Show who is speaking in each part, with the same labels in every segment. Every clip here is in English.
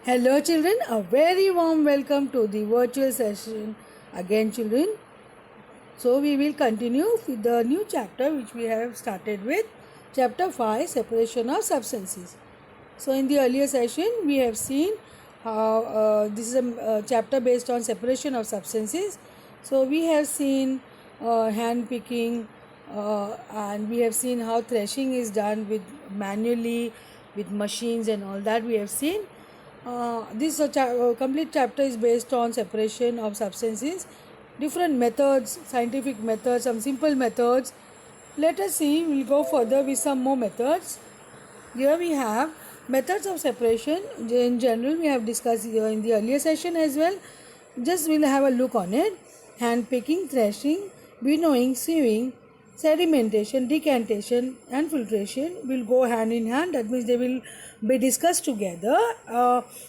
Speaker 1: Hello children, a very warm welcome to the virtual session again children. So we will continue with the new chapter which we have started with, chapter 5, separation of substances. So in the earlier session we have seen how this is a chapter based on separation of substances. So we have seen hand picking and we have seen how threshing is done with manually with machines and all that we have seen. This complete chapter is based on separation of substances, different methods, scientific methods, some simple methods. Let us see, we'll go further with some more methods. Here we have methods of separation. In general, we have discussed here in the earlier session as well. Just we'll have a look on it. Hand picking, threshing, winnowing, sieving, sedimentation, decantation and filtration will go hand in hand. That means they will be discussed together.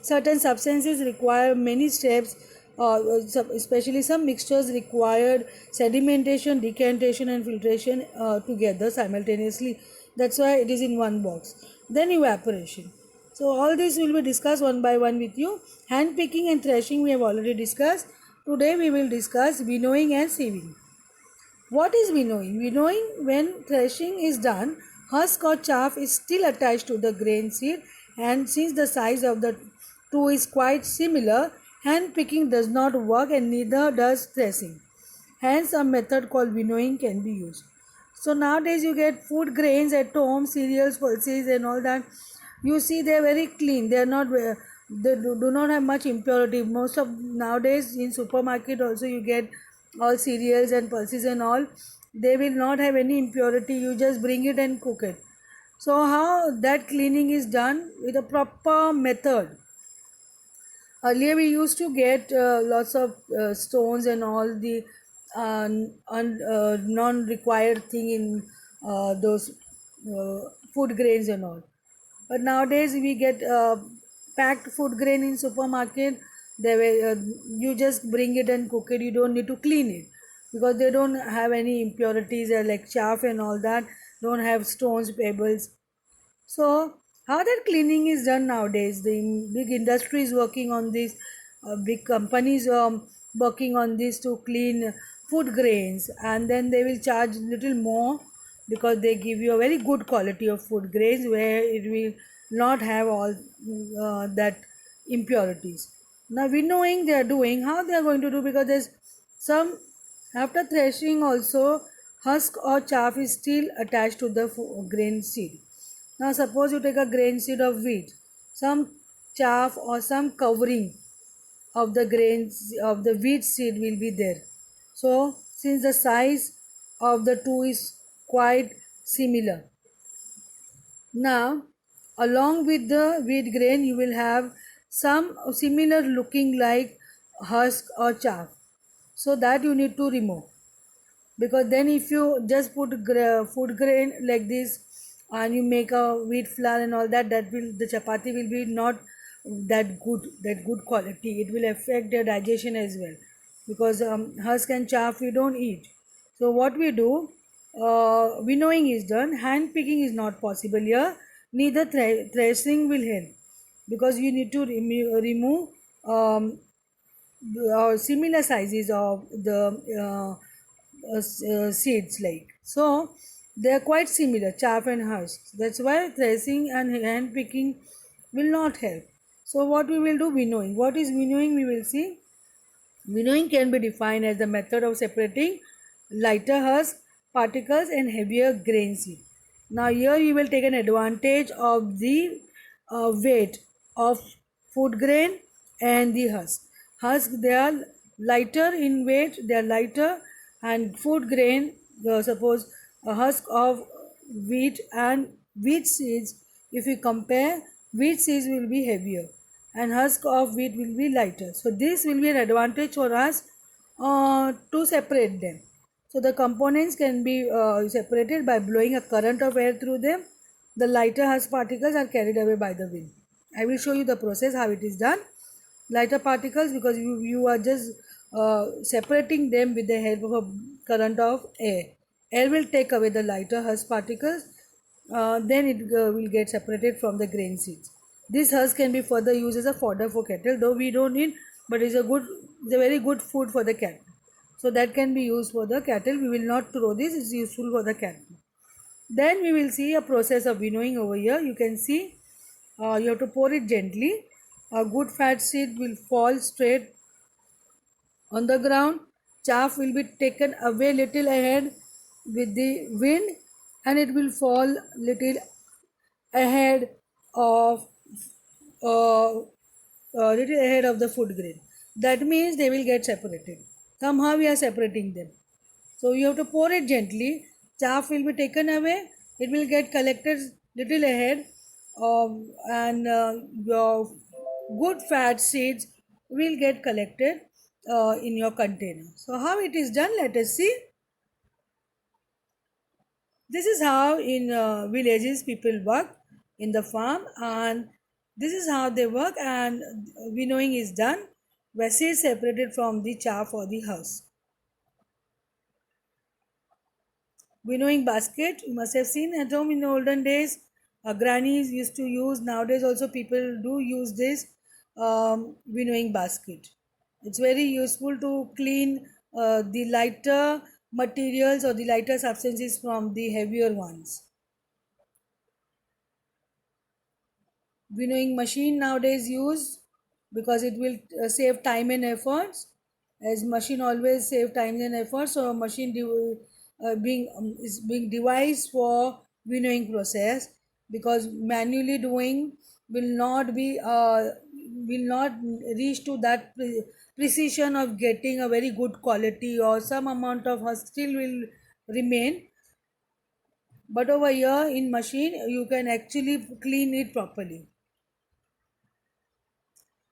Speaker 1: Certain substances require many steps, especially some mixtures required sedimentation, decantation and filtration together simultaneously. That's why it is in one box. Then evaporation. So all this will be discussed one by one with you. Hand picking and threshing we have already discussed. Today we will discuss winnowing and sieving. What is winnowing? Winnowing, when threshing is done, husk or chaff is still attached to the grain seed, and since the size of the two is quite similar, hand picking does not work and neither does threshing. Hence a method called winnowing can be used. So nowadays you get food grains at home, cereals, pulses and all that. You see they are very clean. They are not do not have much impurity. Most of nowadays in supermarket also you get all cereals and pulses and all. They will not have any impurity. You just bring it and cook it. So how that cleaning is done with a proper method. Earlier we used to get lots of stones and all the non-required thing in those food grains and all. But nowadays we get packed food grain in supermarket. You just bring it and cook it. You don't need to clean it because they don't have any impurities like chaff and all that. Don't have stones, pebbles. So how that cleaning is done nowadays? The big industry is working on this. Big companies working on this to clean food grains, and then they will charge little more because they give you a very good quality of food grains where it will not have all that impurities. Now winnowing they are doing, how they are going to do, because there's some after threshing also husk or chaff is still attached to the grain seed. Now suppose you take a grain seed of wheat, some chaff or some covering of the grains of the wheat seed will be there. So since the size of the two is quite similar, now along with the wheat grain you will have some similar looking like husk or chaff. So that you need to remove, because then if you just put food grain like this and you make a wheat flour and all that, that will, the chapati will be not that good quality. It will affect their digestion as well, because husk and chaff we don't eat. So what we do, winnowing is done. Hand picking is not possible here. Neither threshing will help, because you need to remove similar sizes of the seeds, like so they are quite similar, chaff and husk. That's why threshing and hand picking will not help. So what we will do, winnowing. What is winnowing? We will see. Winnowing can be defined as the method of separating lighter husk particles and heavier grain seed. Now here you will take an advantage of the weight of food grain and the husk. Husk, they are lighter in weight, they are lighter, and food grain, suppose a husk of wheat and wheat seeds, if you compare, wheat seeds will be heavier and husk of wheat will be lighter. So this will be an advantage for us to separate them. So the components can be separated by blowing a current of air through them. The lighter husk particles are carried away by the wind. I will show you the process how it is done. Lighter particles, because you are just separating them with the help of a current of air. Air will take away the lighter husk particles, then it will get separated from the grain seeds. This husk can be further used as a fodder for cattle, though we don't need, but it's a very good food for the cattle. So that can be used for the cattle. We will not throw this, it's useful for the cattle. Then we will see a process of winnowing over here. You can see you have to pour it gently. A good fat seed will fall straight on the ground. Chaff will be taken away little ahead with the wind, and it will fall little ahead of little ahead of the food grain. That means they will get separated. Somehow we are separating them. So you have to pour it gently. Chaff will be taken away. It will get collected little ahead, and your good fat seeds will get collected in your container. So how it is done? Let us see. This is how in villages people work in the farm, and this is how they work, and winnowing is done where seeds separated from the chaff or the husk. Winnowing basket, you must have seen at home in the olden days. Grannies used to use, nowadays also people do use this winnowing basket. It's very useful to clean the lighter materials or the lighter substances from the heavier ones. Winnowing machine nowadays used because it will save time and efforts, as machine always save time and efforts. So machine is being devised for winnowing process, because manually doing will not be will not reach to that precision of getting a very good quality, or some amount of husk still will remain. But over here in machine you can actually clean it properly.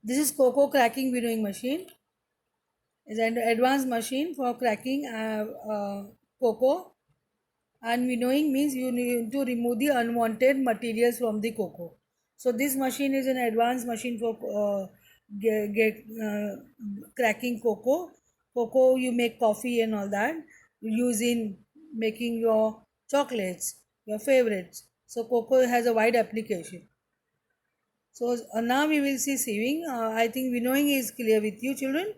Speaker 1: This is cocoa cracking winnowing machine. It's an advanced machine for cracking cocoa, and winnowing means you need to remove the unwanted materials from the cocoa. So this machine is an advanced machine for cracking cocoa. Cocoa you make coffee and all that. You use in making your chocolates, your favorites. So cocoa has a wide application. So now we will see sieving. I think winnowing is clear with you children.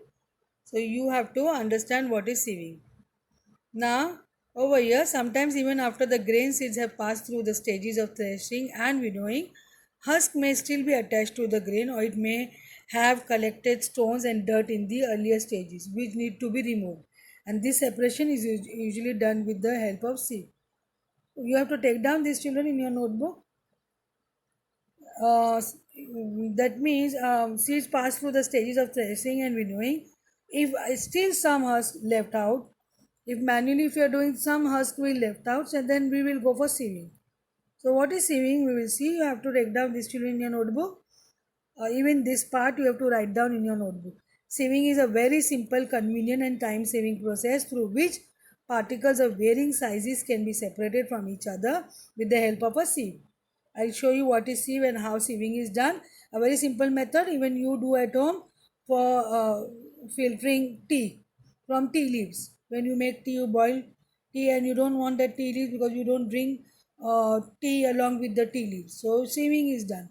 Speaker 1: So you have to understand what is sieving. Now over here, sometimes even after the grain seeds have passed through the stages of threshing and winnowing, husk may still be attached to the grain, or it may have collected stones and dirt in the earlier stages which need to be removed. And this separation is usually done with the help of sieve. You have to take down these children in your notebook. uh, that means seeds pass through the stages of threshing and winnowing. If still some husk left out, if manually if you are doing some husk will left out, so then we will go for sieving. So what is sieving? We will see. You have to write down this children in your notebook. Even this part you have to write down in your notebook. Sieving is a very simple, convenient and time-saving process through which particles of varying sizes can be separated from each other with the help of a sieve. I'll show you what is sieve and how sieving is done. A very simple method even you do at home for filtering tea from tea leaves. When you make tea, you boil tea and you don't want that tea leaves because you don't drink tea along with the tea leaves. So sieving is done.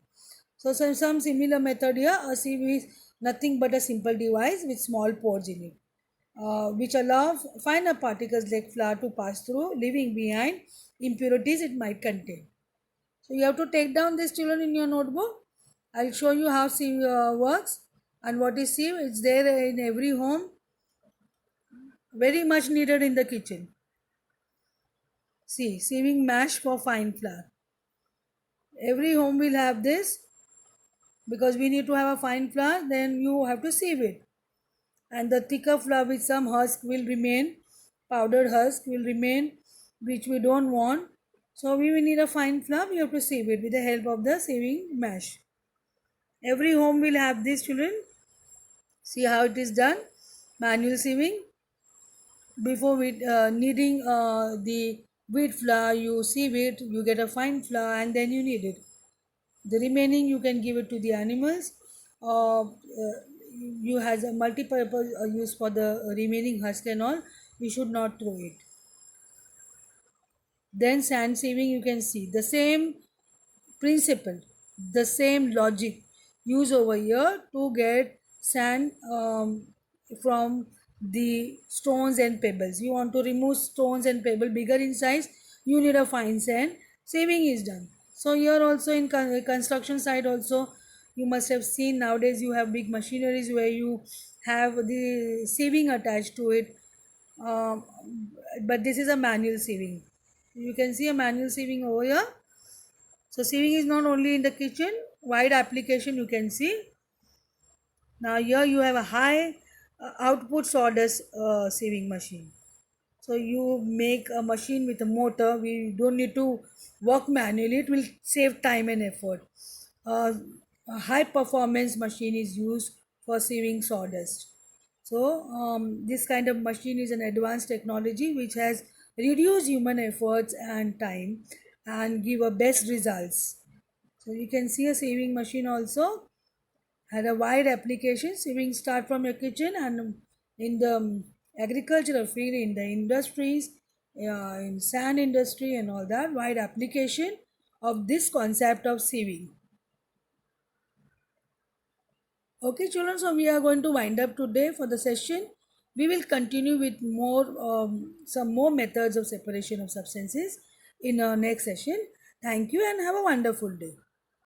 Speaker 1: So some similar method here. A sieve is nothing but a simple device with small pores in it, which allow finer particles like flour to pass through, leaving behind impurities it might contain. So you have to take down this children in your notebook. I'll show you how sieve works and what is sieve. It's there in every home, very much needed in the kitchen. See, sieving mash for fine flour. Every home will have this, because we need to have a fine flour, then you have to sieve it. And the thicker flour with some husk will remain, powdered husk will remain, which we don't want. So we will need a fine flour, we have to sieve it with the help of the sieving mash. Every home will have this children. See how it is done. Manual sieving. Before kneading the wheat flour, you sieve it, you get a fine flour, and then you knead it. The remaining you can give it to the animals, or you has a multi-purpose use for the remaining husk and all. You should not throw it. Then sand sieving, you can see the same principle. the same logic used over here to get sand from the stones and pebbles. You want to remove stones and pebble bigger in size, you need a fine sand. Sieving is done. So here also in construction site also, you must have seen nowadays you have big machineries where you have the sieving attached to it. um, but this is a manual sieving. You can see a manual sieving over here. So sieving is not only in the kitchen, wide application you can see. Now here you have a high output sawdust sieving machine. So you make a machine with a motor. We don't need to work manually. It will save time and effort. Uh, a high performance machine is used for sieving sawdust. So this kind of machine is an advanced technology which has reduced human efforts and time and give a best results. So you can see a sieving machine also had a wide application. Sieving start from your kitchen and in the agricultural field, in the industries, in sand industry and all that. Wide application of this concept of sieving. Okay, children. So we are going to wind up today for the session. We will continue with more some more methods of separation of substances in our next session. Thank you and have a wonderful day.